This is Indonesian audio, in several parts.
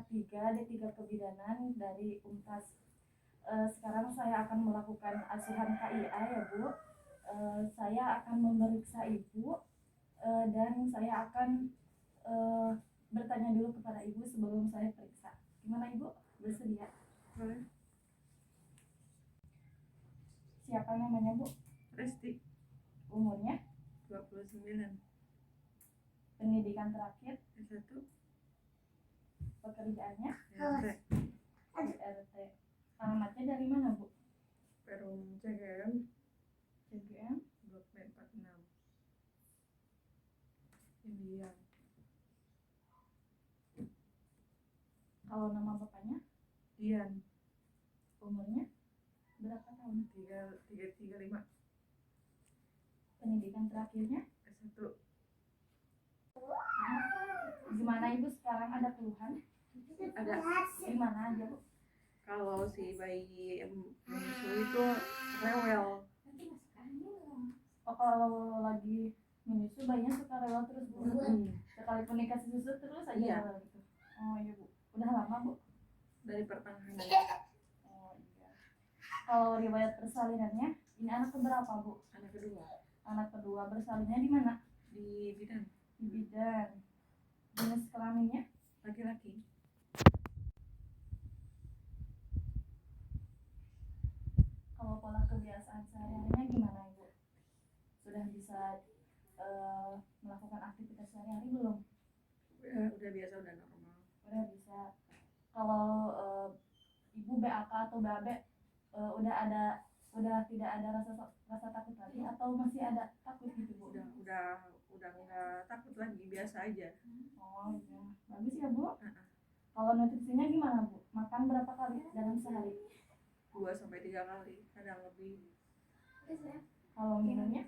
tingkat 3 D3 Kebidanan dari UNTAS. Sekarang saya akan melakukan asuhan KIA ya Bu. Saya akan memeriksa Ibu dan saya akan bertanya dulu kepada Ibu sebelum saya periksa. Gimana Ibu? Bersedia? Boleh. Siapa namanya Bu? Resti. Umurnya? 29. Pendidikan terakhir? S1. Pekerjaannya? RT. Alamatnya dari mana Bu? Perum CGM. Blok B46. Indian. Kalau nama bapaknya? Dian. Umurnya? Berapa tahun? 35. Pendidikan terakhirnya? S1. Gimana Ibu sekarang ada keluhan? Ada. Gimana aja Bu? Kalau si bayi menyusui itu rewel. Oh, kalau lagi menyusu bayinya suka rewel terus Bu? Sekalipun dikasih susu terus aja rewel gitu? Oh iya Bu. Udah lama Bu? Dari pertengahan. Oh iya. Kalau riwayat persalinannya, ini anak keberapa Bu? Anak kedua. Anak kedua. Bersalinnya di mana? Di bidan. Di bidan. Jenis kelaminnya? Laki-laki. Kalau pola kebiasaan sehari-harinya gimana Ibu? Sudah bisa melakukan aktivitas sehari-hari belum? Udah biasa, udah normal. Udah bisa. Kalau Ibu BAK atau BAB udah tidak ada rasa takut lagi atau masih ada takut gitu Bu? Udah nggak takut lagi, biasa aja. Oh iya, bagus ya Bu. Kalau nutrisinya gimana Bu? Makan berapa kali dalam sehari? 2-3 kali, kadang lebih. Kalau minumnya?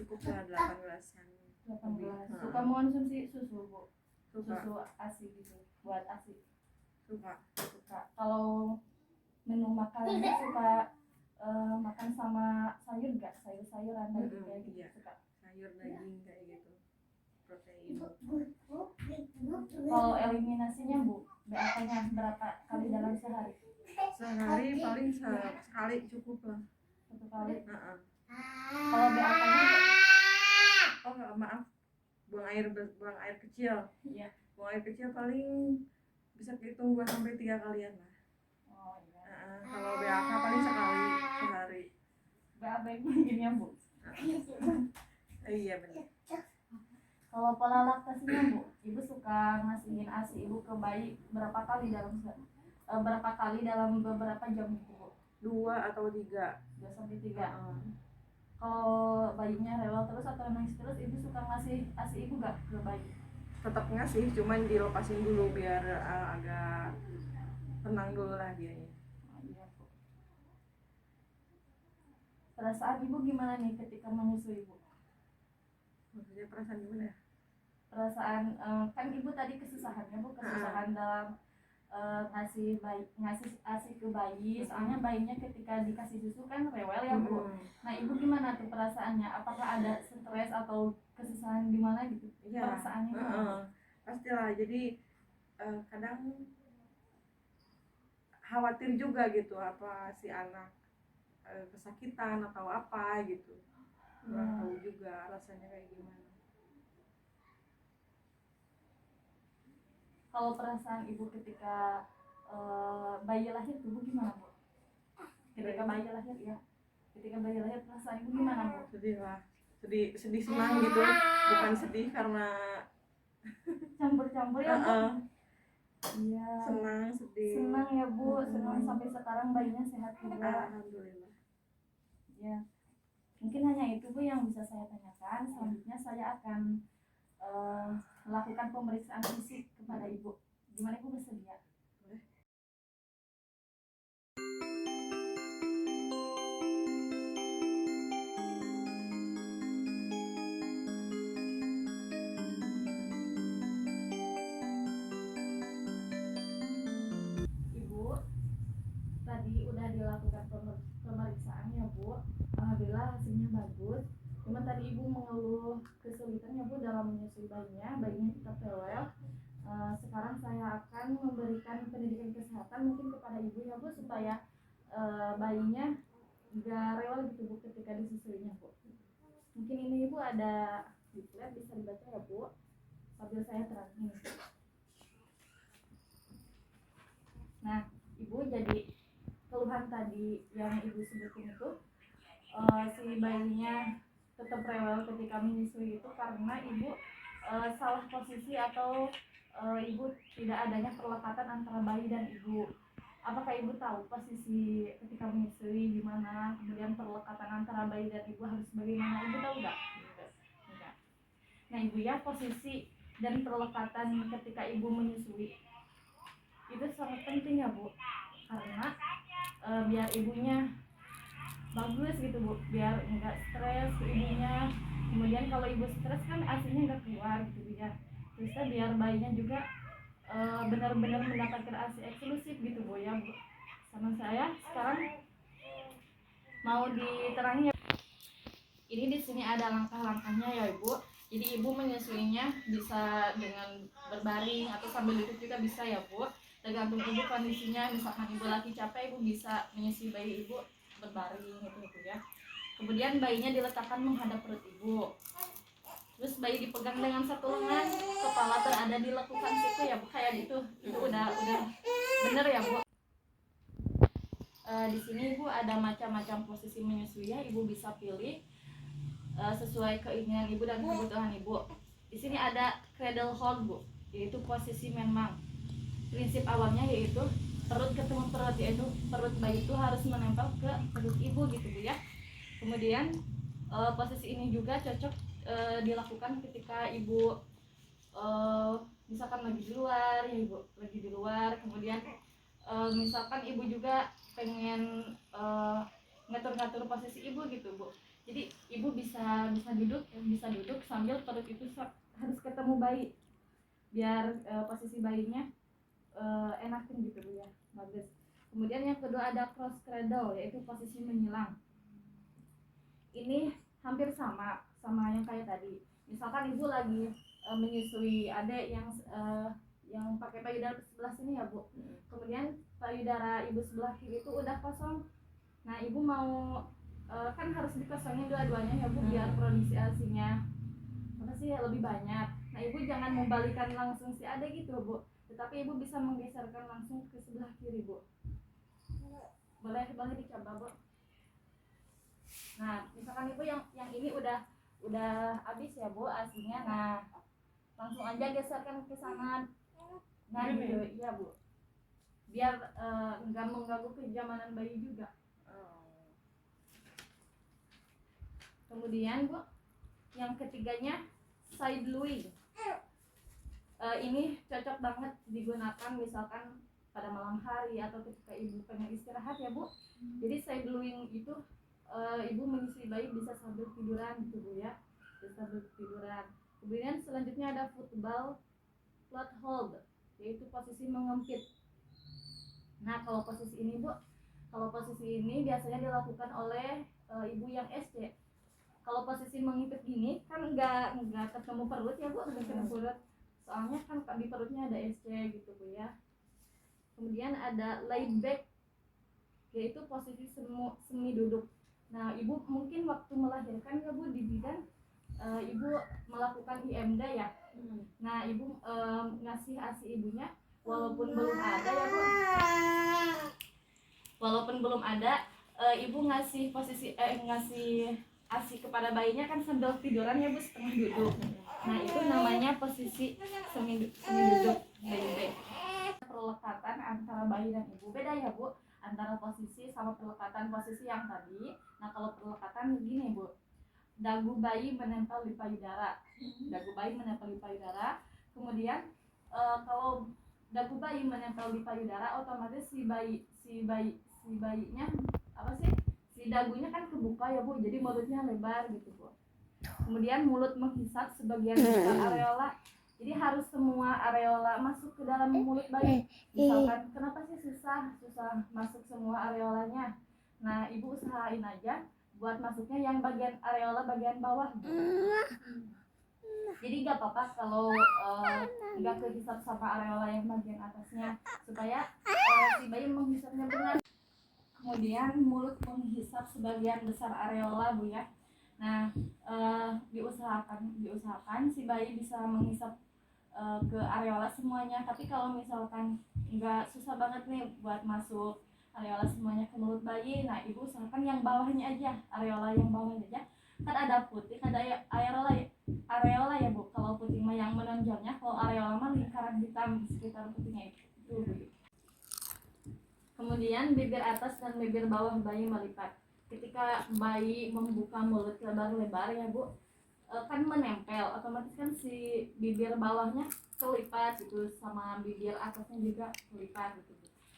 Cukup lah 8 gelasan. 8 gelas. Suka mengonsumsi susu Bu? Suka. Susu ASI gitu, buat ASI? Suka. Kalau menu makanannya suka makan sama sayur gak? Sayur-sayuran daging kayak gitu? Iya. Suka? Sayur, daging kayak gitu, protein. Kalau eliminasinya Bu, BAK-nya berapa kali dalam sehari? Sehari paling sekali cukup lah. 1 kali? Kalau BAK-nya? Oh maaf, buang air kecil. Iya. Buang air kecil paling bisa kehitung 2-3 kalian lah. Oh iya. Kalau BAK paling sekali sehari. BAB mungkin ya Bu? Iya benar. Kalau pola laktasinya Bu, Ibu suka ngasihin ASI Ibu ke bayi berapa kali dalam beberapa jam gitu Bu? 2 atau 3. 2-3. Kalau bayinya rewel terus atau nangis terus, Ibu suka ngasih ASI Ibu gak ke bayi? Tetap ngasih, cuman dilepasin dulu biar agak tenang dulu lah dianya. Oh, iya Bu. Perasaan Ibu gimana nih ketika menyusui Bu? Maksudnya perasaan gimana ya? Perasaan kan Ibu tadi kesusahannya Bu, kesusahan dalam ngasih ASI ke bayi, soalnya bayinya ketika dikasih susu kan rewel ya Bu. Nah Ibu gimana tuh perasaannya? Apakah ada stres atau kesusahan di mana gitu? Ya, perasaannya pastilah. Jadi kadang khawatir juga gitu, apa si anak kesakitan atau apa gitu. Nggak tahu juga rasanya kayak gimana. Kalau perasaan Ibu ketika bayi lahir tuh gimana Bu? Ketika bayi lahir ya, ketika bayi lahir perasaan Ibu gimana Bu? Sedih lah, sedih senang gitu, bukan sedih karena campur-campur ya Bu? Iya. Senang, sedih. Senang ya Bu, senang sampai sekarang bayinya sehat juga. Alhamdulillah. Ya, mungkin hanya itu Bu yang bisa saya tanyakan. Selanjutnya saya akan melakukan pemeriksaan fisik kepada Ibu. Gimana Ibu bersedia? Boleh. Ibu, tadi udah dilakukan pemeriksaan ya Bu. Alhamdulillah hasilnya bagus. Cuma tadi Ibu mengeluh kesulitan ya Bu dalam menyusui bayinya tetap rewel. Sekarang saya akan memberikan pendidikan kesehatan mungkin kepada ibu ya Bu, supaya bayinya nggak rewel gitu Bu ketika disusuinya Bu. Mungkin ini Ibu ada leaflet, bisa dibaca ya Bu sambil saya terangin. Nah Ibu, jadi keluhan tadi yang Ibu sebutin itu si bayinya tetap rewel ketika menyusui itu karena Ibu salah posisi atau Ibu tidak adanya perlekatan antara bayi dan Ibu. Apakah Ibu tahu posisi ketika menyusui di mana, kemudian perlekatan antara bayi dan Ibu harus bagaimana? Ibu tahu nggak? Enggak. Nah Ibu ya, posisi dan perlekatan ketika Ibu menyusui itu sangat penting ya Bu, karena biar ibunya bagus gitu Bu, biar enggak stres ibunya. Kemudian kalau ibu stres kan asinya enggak keluar gitu ya. Terus biar bayinya juga benar-benar mendapatkan asi eksklusif gitu Bu ya Bu. Sama saya sekarang mau diterangin ya. Ini di sini ada langkah-langkahnya ya Ibu. Jadi Ibu menyusuinya bisa dengan berbaring atau sambil duduk juga bisa ya Bu. Tergantung Ibu kondisinya, misalkan Ibu lagi capek, Ibu bisa menyusui bayi Ibu berbaring gitu Ibu ya. Kemudian bayinya diletakkan menghadap perut Ibu. Terus bayi dipegang dengan satu lengan, kepala berada di lekukan siku ya Bu, kayak gitu. Itu udah bener ya Bu. Di sini Ibu ada macam-macam posisi menyusui ya, Ibu bisa pilih sesuai keinginan Ibu dan kebutuhan Ibu. Di sini ada cradle hold Bu, yaitu posisi memang prinsip awalnya yaitu perut ketemu perut, yaitu perut bayi itu harus menempel ke perut Ibu gitu Bu ya. Kemudian posisi ini juga cocok dilakukan ketika Ibu misalkan lagi di luar ya Ibu, lagi di luar. Kemudian misalkan Ibu juga pengen ngatur-ngatur posisi Ibu gitu Bu. Jadi Ibu bisa duduk sambil perut itu harus ketemu bayi, biar posisi bayinya enakin gitu Bu ya, bagus. Kemudian yang kedua ada cross cradle, yaitu posisi menyilang. Ini hampir sama yang kayak tadi. Misalkan Ibu lagi menyusui adik yang pakai payudara sebelah sini ya Bu. Kemudian payudara Ibu sebelah kiri itu udah kosong. Nah Ibu mau kan harus dikosongin dua-duanya ya Bu, biar produksi asinya lebih banyak. Nah Ibu jangan membalikan langsung si adik gitu Bu, tetapi Ibu bisa menggeserkan langsung ke sebelah kiri Bu. Boleh dicoba Bu. Nah misalkan Ibu yang ini udah habis ya Bu asinya, nah langsung aja geserkan ke sana. Nah gitu ya Bu, biar nggak mengganggu kenyamanan bayi juga. Kemudian Bu, yang ketiganya side luing. Ini cocok banget digunakan misalkan pada malam hari atau ketika Ibu pengen istirahat ya Bu. Jadi side luing itu Ibu menyusui bayi bisa sambil tiduran gitu Bu ya, bisa sambil tiduran. Kemudian selanjutnya ada football flat hold, yaitu posisi mengempit. Nah kalau posisi ini Bu, biasanya dilakukan oleh ibu yang SC. Kalau posisi mengimpit gini kan nggak ketemu perut ya Bu, nggak ketemu perut, soalnya kan di perutnya ada SC gitu Bu ya. Kemudian ada lay back, yaitu posisi semi duduk. Nah Ibu mungkin waktu melahirkan ya Bu di bidan Ibu melakukan IMD ya. Nah Ibu ngasih ASI ibunya walaupun belum ada ya Bu, Ibu ngasih posisi ngasih ASI kepada bayinya kan sambil tiduran ya Bu, setengah duduk. Nah itu namanya posisi semi duduk, bayi. Perlekatan antara bayi dan Ibu beda ya Bu, antara posisi sama perlekatan posisi yang tadi. Nah kalau perlekatan begini Bu, dagu bayi menempel di payudara. Kemudian kalau dagu bayi menempel di payudara, otomatis si bayinya si dagunya kan kebuka ya Bu, jadi mulutnya lebar gitu Bu. Kemudian mulut menghisap sebagian besar areola, jadi harus semua areola masuk ke dalam mulut bayi. Misalkan kenapa sih susah masuk semua areolanya? Nah Ibu usahain aja buat masuknya yang bagian areola bagian bawah Bu. Jadi nggak apa-apa kalau nggak kehisap sama areola yang bagian atasnya, supaya si bayi menghisapnya benar. Kemudian mulut menghisap sebagian besar areola, Bu ya. Nah, diusahakan si bayi bisa menghisap ke areola semuanya. Tapi kalau misalkan nggak, susah banget nih buat masuk areola semuanya ke mulut bayi, nah ibu usahakan yang bawahnya aja, areola yang bawahnya aja. Kan ada puting, ada areola ya Bu. Kalau puting mah yang menonjolnya, kalau areola mah lingkaran hitam di sekitar putingnya itu, Bu. Kemudian bibir atas dan bibir bawah bayi melipat. Ketika bayi membuka mulut lebar-lebar ya Bu, kan menempel, otomatis kan si bibir bawahnya kelipat gitu, sama bibir atasnya juga kelipat gitu.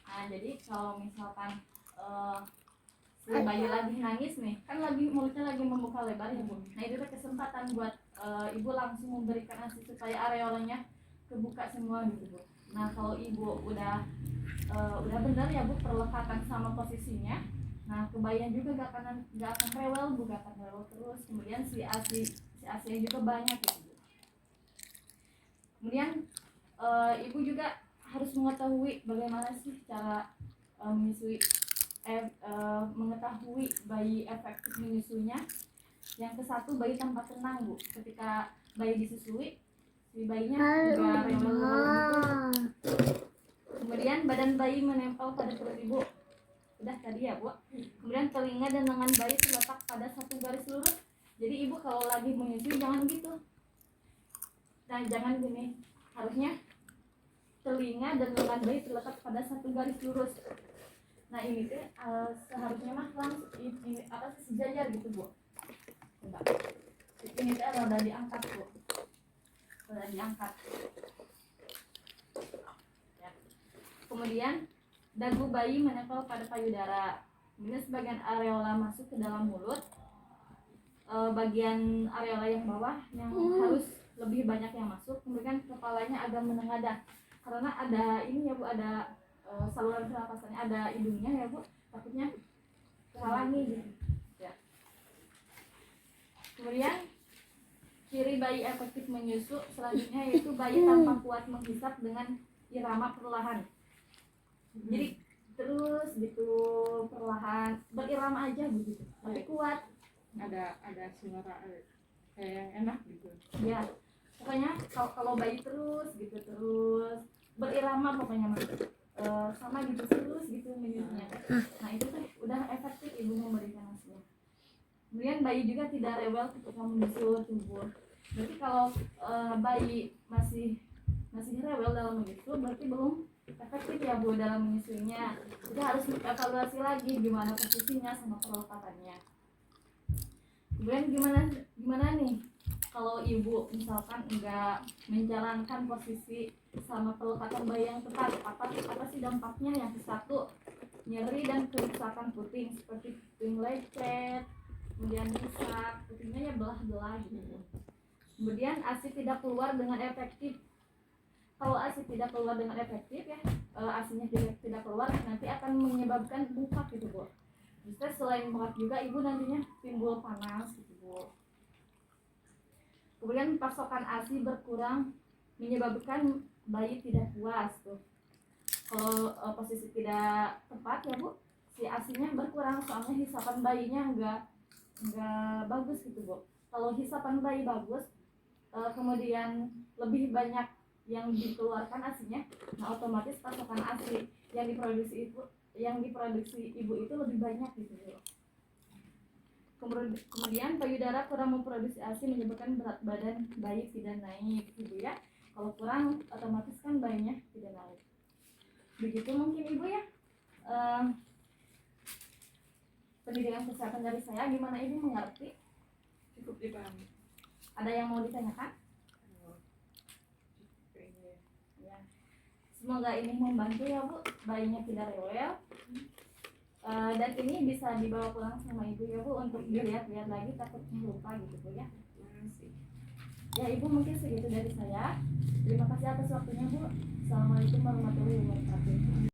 Nah jadi kalau misalkan si bayi lagi nangis nih, kan mulutnya lagi membuka lebar ya Bu. Nah itu tuh kesempatan buat ibu langsung memberikan ASI supaya areolanya kebuka semua gitu Bu. Nah kalau ibu udah benar ya Bu perlekatan sama posisinya, nah kebayang juga gak akan rewel Bu, gak akan rewel terus. Kemudian si ASI juga banyak gitu Bu. Kemudian ibu juga harus mengetahui bagaimana sih cara menyusui, mengetahui bayi efektif menyusunya. Yang ke-1, bayi tanpa tenang Bu. Ketika bayi disusui, si bayinya juga rewel gitu. Kemudian badan bayi menempel pada perut ibu, udah tadi ya Bu. Kemudian telinga dan lengan bayi terletak pada satu garis lurus. Jadi ibu kalau lagi menyusui jangan gitu. Nah jangan gini, harusnya telinga dan lengan bayi terletak pada satu garis lurus. Nah ini tuh seharusnya mah langsung ini apa sih, sejajar gitu Bu. Coba. Ini tuh rada diangkat Bu, rada diangkat. Kemudian dagu bayi menempel pada payudara. Kemudian sebagian areola masuk ke dalam mulut. Bagian areola yang bawah yang harus lebih banyak yang masuk. Kemudian kepalanya agak menengadah karena ada ini ya Bu, ada saluran pernapasannya, ada hidungnya ya Bu, takutnya terhalangi gitu ya. Kemudian ciri bayi efektif menyusu selanjutnya yaitu bayi tanpa kuat menghisap dengan irama perlahan. Jadi terus gitu perlahan berirama aja begitu, tapi kuat, ada suara kayak yang enak gitu ya. Pokoknya kalau bayi terus gitu, terus berirama pokoknya mah sama gitu, terus gitu menyusunya. Nah itu tuh udah efektif ibu memberikan ASI. Kemudian bayi juga tidak rewel ketika menyusu tubuh. Berarti kalau bayi masih rewel dalam menyusu, berarti belum efektif ya Bu dalam menyusuinya. Kita harus evaluasi lagi gimana posisinya sama perlekatannya. Kemudian gimana nih kalau ibu misalkan enggak menjalankan posisi sama pelekatan bayi yang tepat, apa sih dampaknya? Yang ke-1, nyeri dan kerusakan puting seperti puting lecet, kemudian rusak, putingnya ya belah-belah gitu. Kemudian ASI tidak keluar dengan efektif. Kalau ASI tidak keluar dengan efektif ya, ASInya tidak keluar, nanti akan menyebabkan bengkak gitu Bu. Bisa selain bengkak juga ibu nantinya timbul panas gitu Bu. Kemudian pasokan ASI berkurang menyebabkan bayi tidak puas tuh. Kalau posisi tidak tepat ya Bu, si ASInya berkurang, soalnya hisapan bayinya enggak bagus gitu Bu. Kalau hisapan bayi bagus, kemudian lebih banyak yang dikeluarkan ASInya, nah otomatis pasokan ASI yang diproduksi ibu itu lebih banyak gitu Bu. Kemudian payudara kurang memproduksi ASI menyebabkan berat badan bayi tidak naik gitu ya. Kalau kurang otomatis kan bayinya tidak naik. Begitu mungkin ibu ya pendidikan kesehatan dari saya. Gimana ibu mengerti? cukup dipahami. Ada yang mau ditanyakan? Ya. Semoga ini membantu ya Bu, bayinya tidak rewel. Dan ini bisa dibawa pulang sama ibu ya Bu untuk dilihat-lihat lagi, takutnya lupa gitu Bu ya. Ya ibu mungkin segitu dari saya. Terima kasih atas waktunya Bu. Assalamualaikum warahmatullahi wabarakatuh.